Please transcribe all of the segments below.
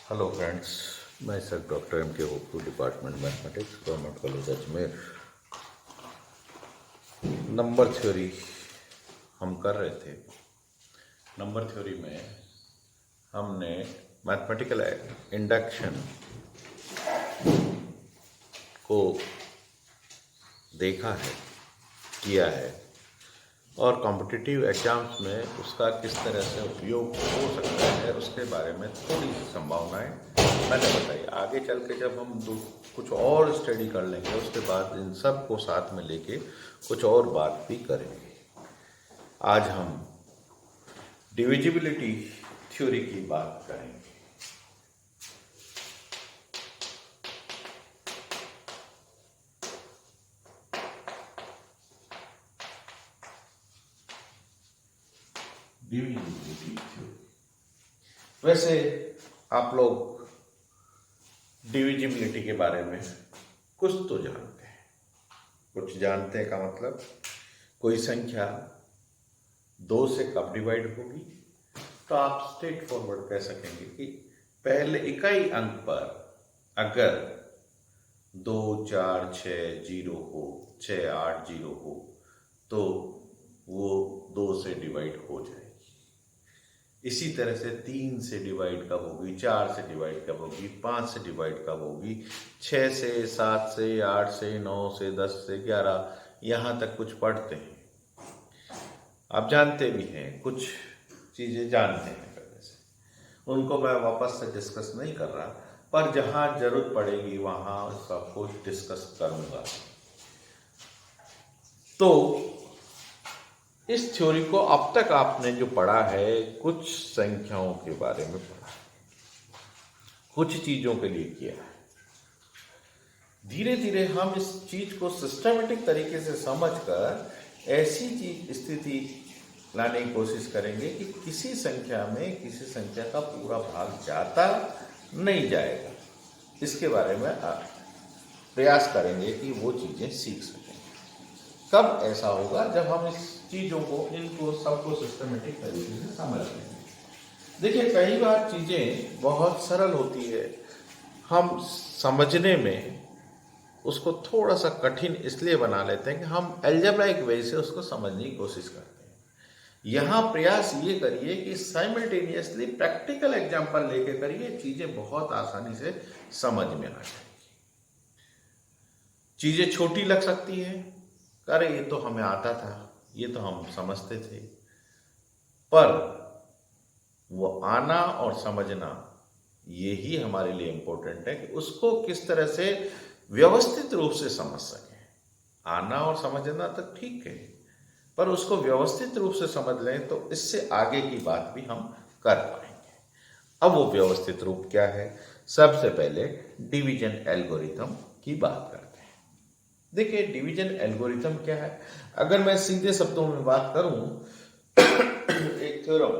Hello friends, मैं sir doctor M K Hopu, department mathematics, government college Ajmer. Number theory हम कर रहे थे। नंबर थ्योरी में हमने मैथमेटिकल इंडक्शन को देखा है, किया है, और कॉम्पिटिटिव एग्जाम्स में उसका किस तरह से उपयोग हो सकता है उसके बारे में थोड़ी सी संभावनाएं मैंने बताई। आगे चल के जब हम कुछ और स्टडी कर लेंगे उसके बाद इन सब को साथ में लेके कुछ और बात भी करेंगे। आज हम डिविजिबिलिटी थ्योरी की बात करेंगे। डिविजिबिलिटी थ्योरी, वैसे आप लोग डिविजिबिलिटी के बारे में कुछ तो जानते हैं। कुछ जानते हैं का मतलब कोई संख्या 2 से कब डिवाइड होगी, तो आप स्ट्रेट फॉरवर्ड कह सकेंगे कि पहले इकाई अंक पर अगर 2 4 6 0 हो, 6 8 0 हो, तो वो 2 से डिवाइड हो जाएगी। इसी तरह से 3 से डिवाइड कब होगी, 4 से डिवाइड कब होगी, 5 से डिवाइड कब होगी, 6 से, 7 से, 8 से, 9 से, 10 से, 11, यहाँ तक कुछ पढ़ते हैं। आप जानते भी हैं, कुछ चीज़ें जानते हैं पहले से, उनको मैं वापस से डिस्कस नहीं कर रहा, पर जहाँ जरूरत पड़ेगी वहाँ सब कुछ डिस्कस करूँगा। तो इस थ्योरी को अब तक आपने जो पढ़ा है, कुछ संख्याओं के बारे में पढ़ा, कुछ चीज़ों के लिए किया है। धीरे धीरे हम इस चीज़ को सिस्टमेटिक तरीके से समझकर ऐसी स्थिति लाने की कोशिश करेंगे कि किसी संख्या में किसी संख्या का पूरा भाग जाता नहीं जाएगा। इसके बारे में प्रयास करेंगे कि वो चीज़ें सीख सकें। कब ऐसा होगा? जब हम इस चीज़ों को, इनको सबको सिस्टमेटिक तरीके से समझ लेंगे। देखिए, कई बार चीज़ें बहुत सरल होती है, हम समझने में उसको थोड़ा सा कठिन इसलिए बना लेते हैं कि हम एल्जेब्राइक वे से उसको समझने की कोशिश करते हैं। यहाँ प्रयास ये करिए कि साइमल्टेनियसली प्रैक्टिकल एग्जाम्पल लेके करिए, चीज़ें बहुत आसानी से समझ में आ जाएगी। चीज़ें छोटी लग सकती है, अरे ये तो हमें आता था, ये तो हम समझते थे, पर वो आना और समझना यही हमारे लिए इम्पोर्टेंट है कि उसको किस तरह से व्यवस्थित रूप से समझ सकें। आना और समझना तो ठीक है, पर उसको व्यवस्थित रूप से समझ लें तो इससे आगे की बात भी हम कर पाएंगे। अब वो व्यवस्थित रूप क्या है? सबसे पहले डिवीजन एल्गोरिथम की बात करते हैं। देखिए, डिवीजन एल्गोरिथम क्या है? अगर मैं सीधे शब्दों में बात करूं, एक थ्योरम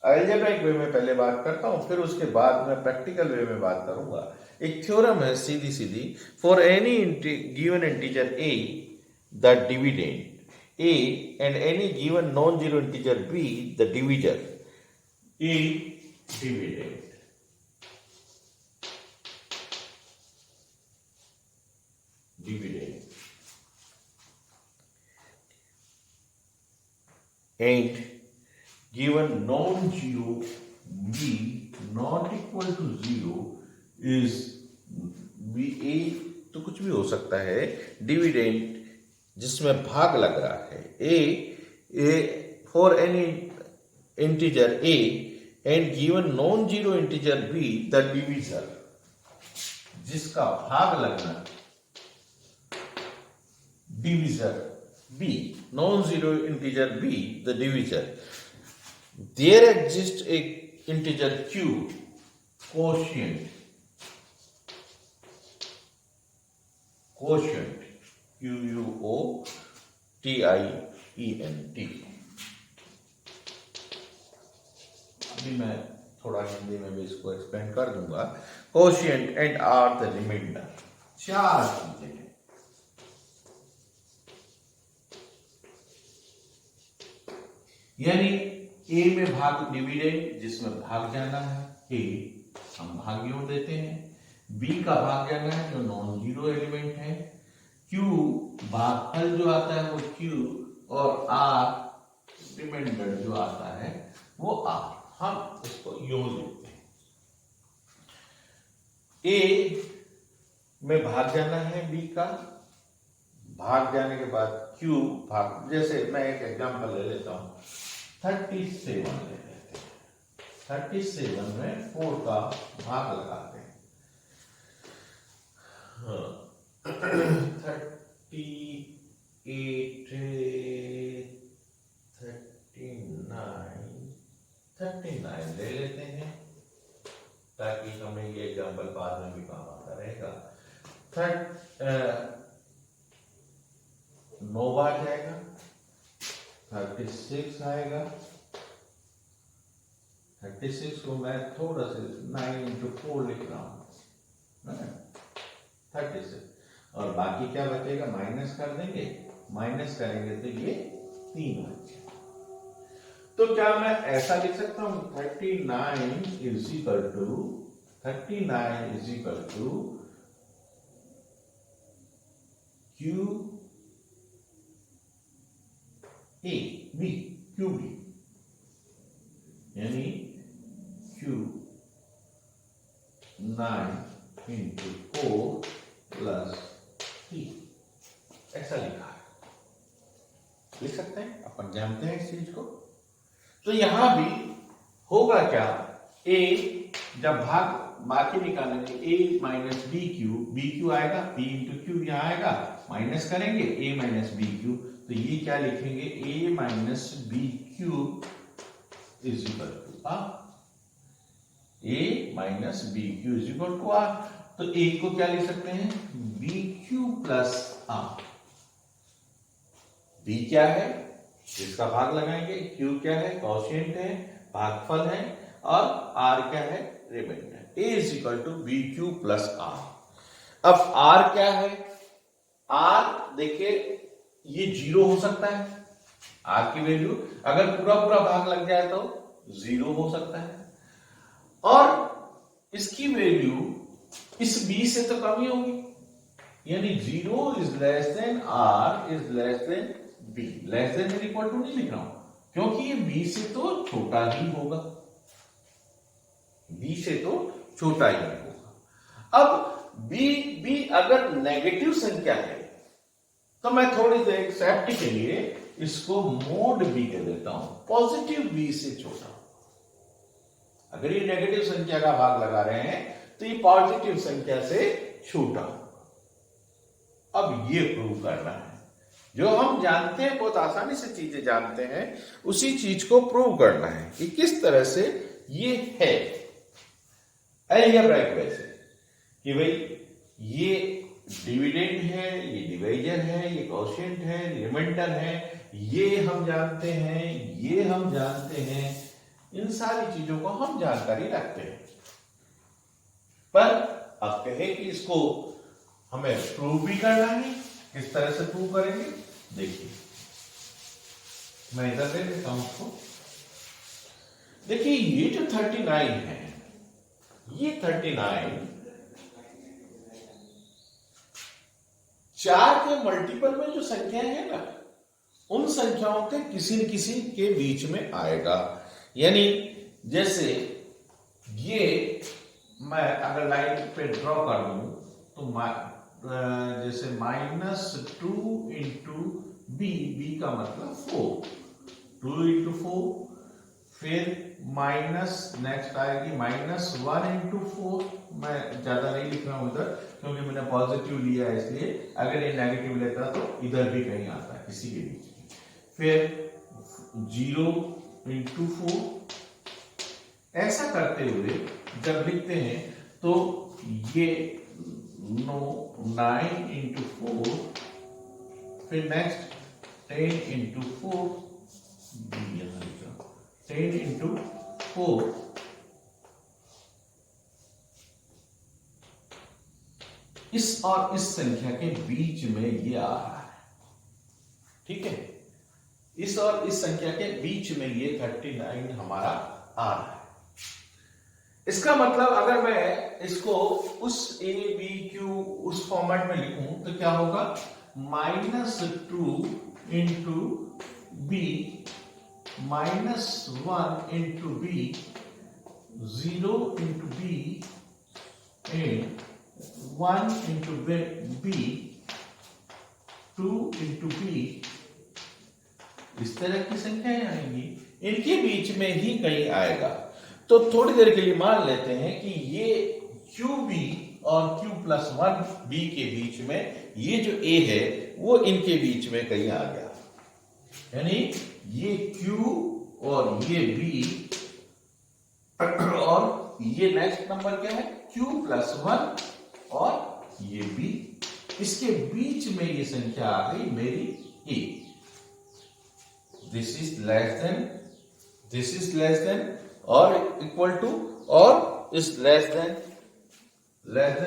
अलजेब्रिक वे में पहले बात करता हूं, फिर उसके बाद मैं प्रैक्टिकल वे में बात करूंगा। एक थ्योरम है सीधी सीधी, for any given integer a the dividend a and any given non-zero integer b the divisor a dividend. And given non-zero b not equal to 0 is b a, तो कुछ भी हो सकता है, डिविडेंड जिसमें भाग लग रहा है, a for any integer a and given non zero integer b the divisor, जिसका भाग लगना, divisor b, non zero integer b the divisor, there exist a integer q quotient QUOTIENT। अभी मैं थोड़ा हिंदी में भी इसको एक्सप्लेन कर दूंगा। Quotient and R the remainder, चार चीजें हैं। यानी ए में भाग डिविडेंड, जिसमें भाग जाना है a, हम भाग यूं देते हैं। बी का भाग जाना है जो नॉन जीरो एलिमेंट है, क्यू भागफल जो आता है वो क्यू, और आर रिमाइंडर जो आता है वो आर। हम इसको यूं लिखते हैं। ए में भाग जाना है बी का, भाग जाने के बाद क्यू भाग, जैसे मैं एक एग्जांपल ले लेता हूं, 37 ले लेते हैं। 37 में 4 का भाग लगाते हैं। 38 39 ले लेते हैं ताकि हमें ये एग्जांपल बाद में भी काम आता रहेगा। 9 बार जाएगा, 36 आएगा। 36 को मैं थोड़ा सा 9 into 4 लिख रहा हूं, 36, और बाकी क्या बचेगा माइनस कर देंगे, माइनस करेंगे तो ये 3 बचेगा। तो क्या मैं ऐसा लिख सकता हूं 39 is equal to Q A B, Q B, यानी क्यू 9 into 4 प्लस 3, ऐसा लिखा है। लिख सकते हैं, अपन जानते हैं इस चीज को। तो यहां भी होगा क्या, ए जब भाग बाकी निकालेंगे, ए माइनस बी क्यू आएगा, बी इंटू क्यू यहाँ आएगा, माइनस करेंगे ए माइनस बी क्यू, तो ये क्या लिखेंगे, A minus B Q is equal to R. A minus B Q is equal to R. तो ए को क्या लिख सकते हैं, B Q plus R. B क्या है, जिसका भाग लगाएंगे, क्यू क्या है, कॉशिएंट है, भागफल है, और आर क्या है, remainder. A is equal to B Q plus R. अब आर क्या है, आर देखिए ये 0 हो सकता है, आर की वैल्यू अगर पूरा पूरा भाग लग जाए तो 0 हो सकता है, और इसकी वैल्यू इस बी से तो कम ही होगी, यानी 0 is less than R is less than B. Less than equal to नहीं लिख रहा हूं क्योंकि ये बी से तो छोटा ही होगा, बी से तो छोटा ही होगा। अब बी अगर नेगेटिव संख्या है तो मैं थोड़ी देर सेफ्टी के लिए इसको मोड बी कह देता हूं, पॉजिटिव बी से छोटा। अगर ये नेगेटिव संख्या का भाग लगा रहे हैं तो ये पॉजिटिव संख्या से छोटा होगा। अब ये प्रूव करना है, जो हम जानते हैं, बहुत आसानी से चीजें जानते हैं, उसी चीज को प्रूव करना है कि किस तरह से ये है। अलजेब्रिक वे से कि भाई ये डिविडेंड है, ये डिवाइजर है, ये कोशिएंट है, रिमाइंडर है, ये हम जानते हैं, ये हम जानते हैं, इन सारी चीजों को हम जानकारी रखते हैं। पर अब कहे कि इसको हमें प्रूव भी करना है, किस तरह से प्रूव करेंगे देखिए। मैं इधर दे देता हूं उसको। देखिए ये जो 39 है, ये 39 4 के मल्टीपल में जो संख्याएं है ना, उन संख्याओं के किसी न किसी के बीच में आएगा। यानी जैसे ये मैं अगर लाइन पे ड्रॉ कर दूं तो जैसे -2 इंटू बी का मतलब 4, 2 इंटू 4, फिर माइनस नेक्स्ट आएगी -1 इंटू 4। मैं ज्यादा नहीं लिख रहा हूं इधर क्योंकि मैंने पॉजिटिव लिया है, इसलिए अगर ये नेगेटिव लेता तो इधर भी कहीं आता है किसी के बीच में। फिर 0 इंटू 4। ऐसा करते हुए जब लिखते हैं तो ये 9 इंटू 4, फिर नेक्स्ट 10 इंटू 4, 10 इंटू 4, इस और इस संख्या के बीच में ये आ रहा है, ठीक है। इस और इस संख्या के बीच में ये 39 हमारा आ रहा है। इसका मतलब अगर मैं इसको उस ए बी क्यू उस फॉर्मेट में लिखूं तो क्या होगा, -2 into B -1 into B 0 into B and 1 into B 2 into B, इस तरह की संख्याएं आएंगी, इनके बीच में ही कहीं आएगा। तो थोड़ी देर के लिए मान लेते हैं कि ये QB और Q+1 B के बीच में ये जो A है वो इनके बीच में कहीं आ गया, यानी ये Q और ये B और ये नेक्स्ट नंबर क्या है Q+1 और ये B, इसके बीच में ये संख्या आ गई मेरी A। This is less then और इक्वल टू और इज लेस देन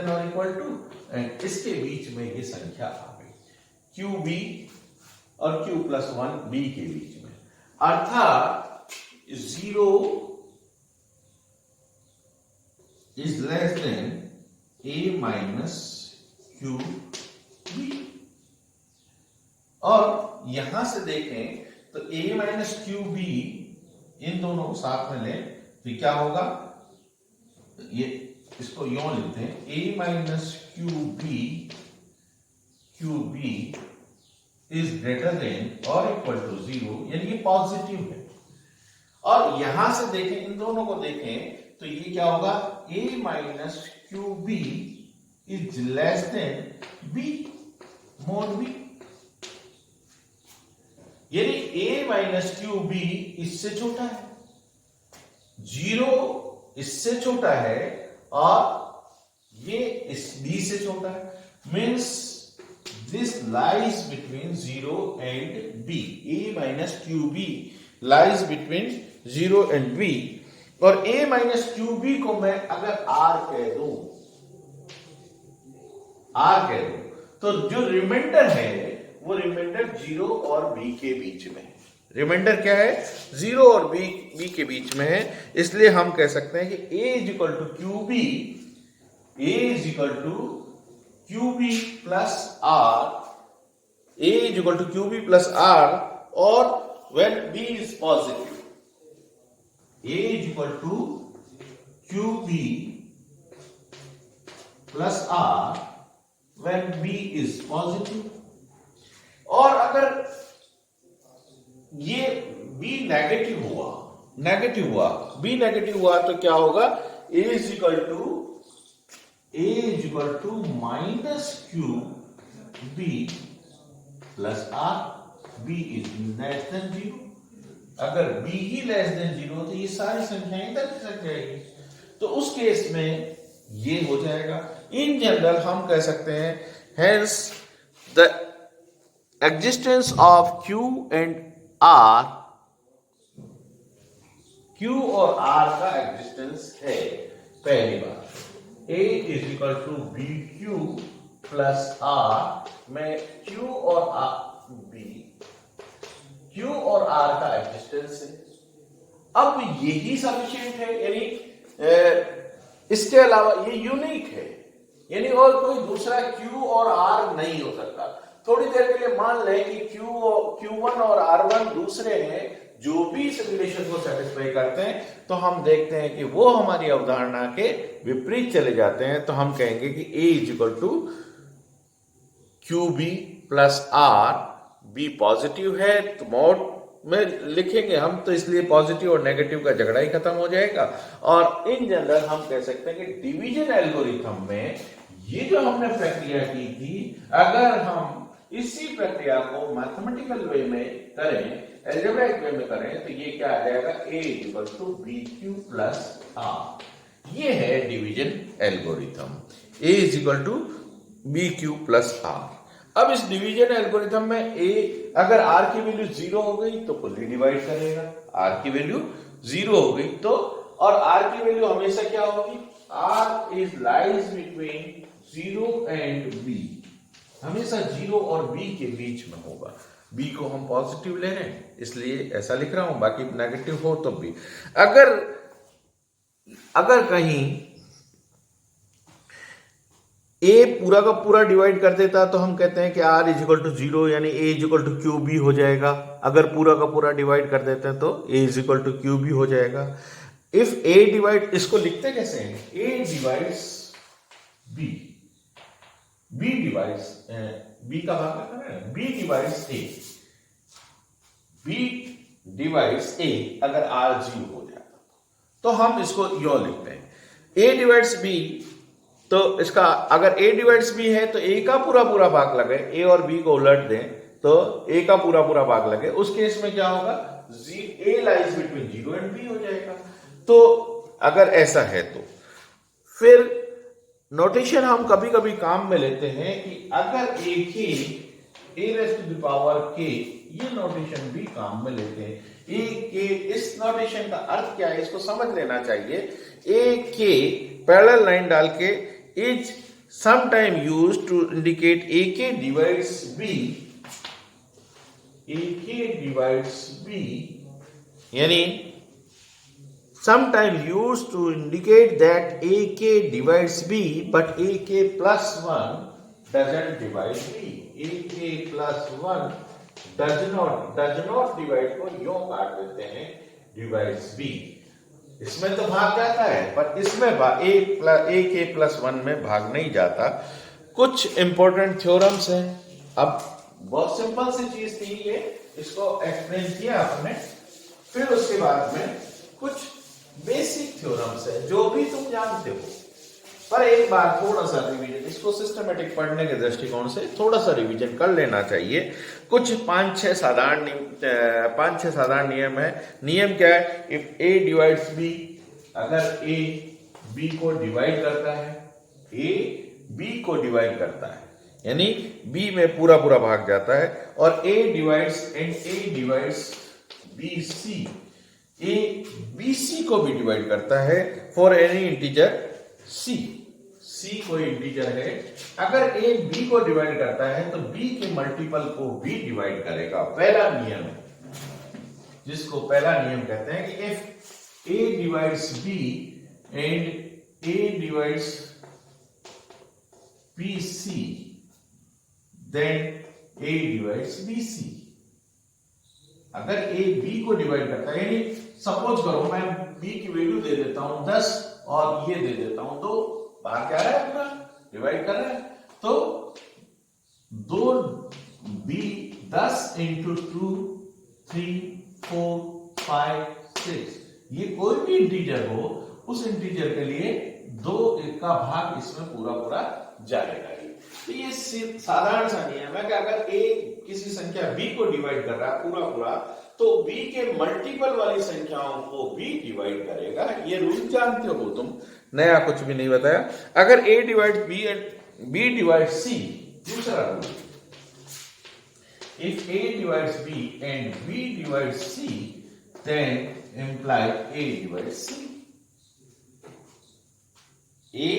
और इक्वल टू, एंड इसके बीच में ये संख्या आ गई QB और Q+1 B के बीच में, अर्थात 0 is less then A minus QB। और यहां से देखें तो A माइनस QB इन दोनों को साथ में लें तो क्या होगा, ये इसको यूं लिखते हैं A minus QB is greater than और इक्वल टू 0, यानी ये पॉजिटिव है। और यहां से देखें, इन दोनों को देखें तो ये क्या होगा, A minus QB is less then B mod B, यानी A माइनस QB इससे छोटा है, 0 इससे छोटा है और ये इस B से छोटा है, means this lies between 0 and B। A minus QB lies between 0 and B, और A माइनस QB को मैं अगर R कह दूं तो जो रिमाइंडर है वो रिमाइंडर 0 और B के बीच में है। रिमाइंडर क्या है, 0 और B के बीच में है, इसलिए हम कह सकते हैं कि A is equal to QB plus R, A is equal to QB plus R, और when B is positive, A is equal to QB plus R when B is positive। और अगर ये B नेगेटिव हुआ तो क्या होगा, A is equal to minus QB plus R, B is less than 0। अगर B ही less than 0 तो ये सारी संख्याएं इधर चली जाएगी, तो उस केस में ये हो जाएगा। इन जनरल हम कह सकते हैं hence the existence of Q and R, Q और R का एग्जिस्टेंस है। पहली बात A is equal to BQ plus R में Q और R का एग्जिस्टेंस है। अब यही सफिशिएंट है, यानी इसके अलावा ये यूनिक है, यानी और कोई दूसरा Q और R नहीं हो सकता। थोड़ी देर के लिए मान लें कि Q1 और R1 दूसरे हैं जो भी इस रिलेशन को सेटिस्फाई करते हैं, तो हम देखते हैं कि वो हमारी अवधारणा के विपरीत चले जाते हैं। तो हम कहेंगे कि A is equal to QB plus R, B positive है तो मोड में लिखेंगे हम, तो इसलिए पॉजिटिव और नेगेटिव का झगड़ा ही खत्म हो जाएगा। और इन जनरल हम कह सकते हैं कि डिवीजन एल्गोरिथम में ये जो हमने प्रक्रिया की थी, अगर हम इसी प्रक्रिया को मैथमेटिकल वे में करें, एल्जेब्राइक वे में करें, तो ये क्या आ जाएगा, A equal to BQ plus R। ये है division algorithm, A is equal to BQ plus R। अब इस डिवीजन एल्गोरिथम में A अगर R की वैल्यू 0 हो गई तो फुल्ली डिवाइड करेगा, R की वैल्यू 0 हो गई तो, और R की वैल्यू हमेशा क्या होगी, R is lies between 0 and B, हमेशा 0 और B के बीच में होगा। B को हम पॉजिटिव ले रहे हैं इसलिए ऐसा लिख रहा हूं, बाकी नेगेटिव हो तो भी। अगर अगर कहीं a पूरा का पूरा डिवाइड कर देता तो हम कहते हैं कि r इज इक्वल टू 0, यानी a is equal to Q B हो जाएगा। अगर पूरा का पूरा डिवाइड कर देते हैं तो a is equal to Q B हो जाएगा। इफ a डिवाइड, इसको लिखते कैसे हैं, a divides b, b divides b का भाग करना है, b divides a, b divides a अगर r 0 हो जाता तो हम इसको यो लिखते हैं a डिवाइड्स b। तो इसका अगर a डिवाइड्स b है तो a का पूरा पूरा भाग लगे, a और b को उलट दें तो a का पूरा पूरा भाग लगे, उस केस में क्या होगा, a lies between 0 and b हो जाएगा। तो अगर ऐसा है तो फिर नोटेशन हम कभी कभी काम में लेते हैं कि अगर a k a raise to the power k, ये नोटेशन भी काम में लेते हैं। a k, इस नोटेशन का अर्थ क्या है इसको समझ लेना चाहिए। a k पैरेलल लाइन डाल के is sometime used to indicate AK divides B, AK divides B, यानी sometime used to indicate that AK divides B but AK plus 1 doesn't divide B, AK plus 1 does not divide को यूं काट देते हैं divides B। इसमें तो भाग जाता है पर इसमें a के प्लस 1 में भाग नहीं जाता। कुछ इंपॉर्टेंट थ्योरम्स हैं। अब बहुत सिंपल सी चीज थी ये, इसको एक्सप्लेन किया आपने, फिर उसके बाद में कुछ बेसिक थ्योरम्स है जो भी तुम जानते हो, पर एक बार थोड़ा सा रिवीजन, इसको सिस्टमेटिक पढ़ने के दृष्टिकोण से थोड़ा सा रिवीजन कर लेना चाहिए। कुछ 5-6 साधारण नियम है। नियम क्या है, इफ a डिवाइड्स b, अगर a b को डिवाइड करता है, a b को डिवाइड करता है यानी b में पूरा पूरा भाग जाता है, और a divides bc, a bc को भी डिवाइड करता है for any integer c, c कोई इंटीजर है, अगर a b को डिवाइड करता है तो b के मल्टीपल को भी डिवाइड करेगा। पहला नियम है जिसको पहला नियम कहते हैं कि if a divides b and a divides bc then a divides bc। अगर a b को डिवाइड करता है, यानी सपोज करो मैं b की वैल्यू दे देता हूं 10 और ये दे देता हूं 2, बाहर क्या रहा है पूरा डिवाइड कर रहा है, तो 2 b 10 इंटू 2 3 4 5 6, ये कोई भी इंटीजर हो उस इंटीजर के लिए 2 का भाग इसमें पूरा पूरा जाएगा। तो ये साधारण सा नियम है कि अगर a किसी संख्या b को डिवाइड कर रहा है पूरा पूरा, तो b के मल्टीपल वाली संख्याओं को भी डिवाइड करेगा। ये रूल जानते हो तुम, नया कुछ भी नहीं बताया। अगर a divide b and b divide c, दूसरा rule, if a divides b and b divide c then imply a divide c। a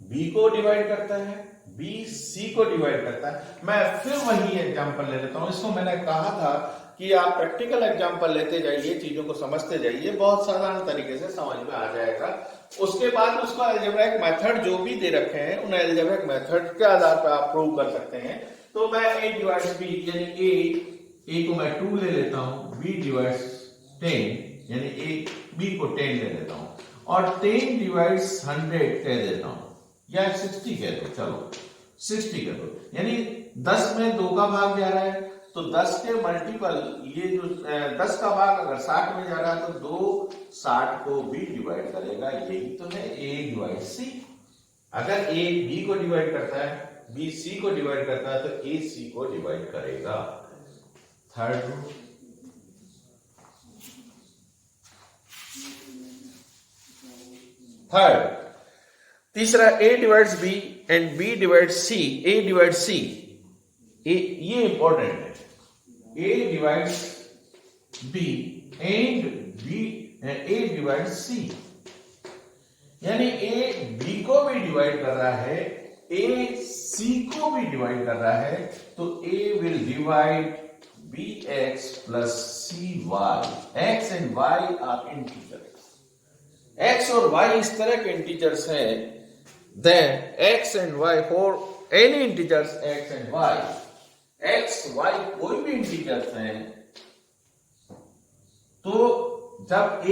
b को डिवाइड करता है, b c को डिवाइड करता है। मैं फिर वही एग्जांपल ले लेता हूं, इसको मैंने कहा था कि आप प्रैक्टिकल एग्जांपल लेते जाइए, चीजों को समझते जाइए, बहुत साधारण तरीके से समझ में आ जाएगा। उसके बाद उसका अलजेब्राइक मेथड जो भी दे रखे हैं उन अलजेब्राइक मेथड के आधार पर आप प्रूव कर सकते हैं। तो मैं a डिवाइड्स b, यानी a को मैं 2 ले लेता हूं, b डिवाइड्स 10 यानी b को 10 ले लेता हूं, और 10 डिवाइड्स 100 कह देता हूं, या 60 कह दो, चलो 60 कह दो, यानी 10 में 2 का भाग जा रहा है, तो 10 के मल्टीपल, ये जो 10 का भाग अगर 60 में जा रहा है तो 2 60 को भी डिवाइड करेगा। यही तो है a डिवाइड c। अगर a b को डिवाइड करता है, b c को डिवाइड करता है, तो a c को डिवाइड करेगा। थर्ड रूल, तीसरा, a divides b and b divides c, a divides c, ये इंपॉर्टेंट है, a divides b and a divides c, यानी a b को भी डिवाइड कर रहा है, a c को भी डिवाइड कर रहा है, तो a will divide bx plus cy, x and y are integers, x और y इस तरह के इंटीजर्स हैं, then x and y for any integers x and y, x y कोई भी इंटीजर्स हैं, तो जब a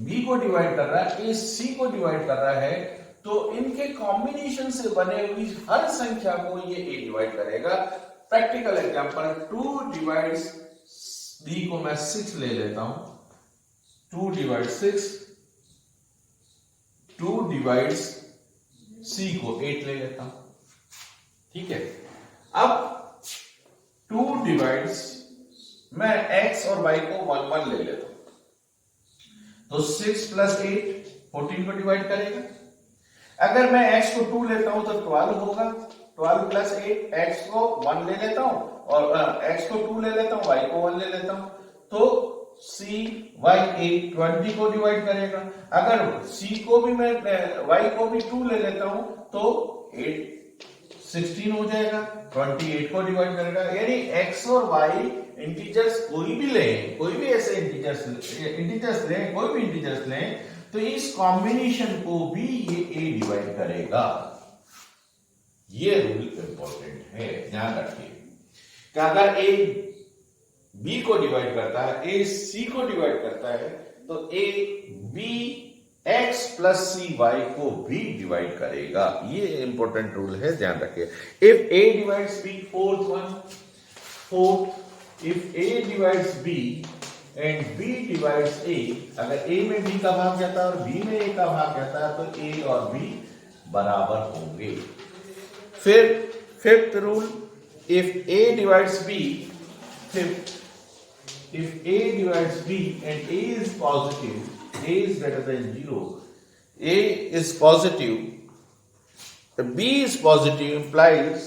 b को डिवाइड कर रहा है, a c को डिवाइड कर रहा है, तो इनके कॉम्बिनेशन से बने हुई हर संख्या को ये a डिवाइड करेगा। प्रैक्टिकल एग्जांपल, 2 डिवाइड्स b को मैं 6 ले लेता हूं, 2 डिवाइड 6, 2 डिवाइड्स c को 8 ले लेता हूं, ठीक है। अब 2 डिवाइड्स मैं x और y को 1 1 ले लेता हूं, तो 6 प्लस 8 14 को डिवाइड करेगा। अगर मैं x को 2 लेता हूं तो 12 होगा, 12 प्लस 8, x को 1 ले लेता हूं और x को 2 ले लेता हूं, y को 1 ले लेता हूं, तो c y 8 20 को डिवाइड करेगा। अगर c को भी मैं y को भी 2 ले लेता हूं तो 8 16 हो जाएगा, 28 को डिवाइड करेगा। यानी x और y इंटीजर्स कोई भी लें, कोई भी ऐसे इंटीजर्स लें, कोई भी इंटीजर्स लें, तो इस कॉम्बिनेशन को भी ये a डिवाइड करेगा। ये रूल इंपॉर्टेंट है, ध्यान रखिए कि अगर a b को डिवाइड करता है, a c को डिवाइड करता है, तो a b x plus c y को भी डिवाइड करेगा। ये इंपॉर्टेंट रूल है, ध्यान रखिए। If a divides b, fourth, if a divides b and b divides a, अगर a में b का भाग जाता है और b में a का भाग जाता है, तो a और b बराबर होंगे। फिर fifth rule, if a divides b, if a divides b and a is positive, a is greater than 0, a is positive, b is positive implies,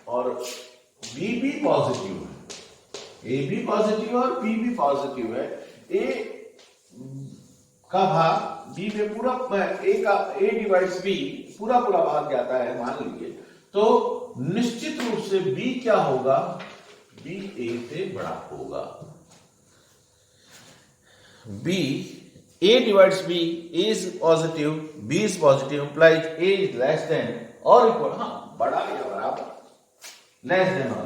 और b भी पॉजिटिव है, a भी पॉजिटिव और b भी positive है, a का भाग b में पूरा, a डिवाइड्स b पूरा भाग जाता है मान लीजिए, तो निश्चित रूप से b क्या होगा, b a से बड़ा होगा। b, a divides b, a is positive, b is positive implies a is less than or equal, हाँ बड़ा या बराबर, less than or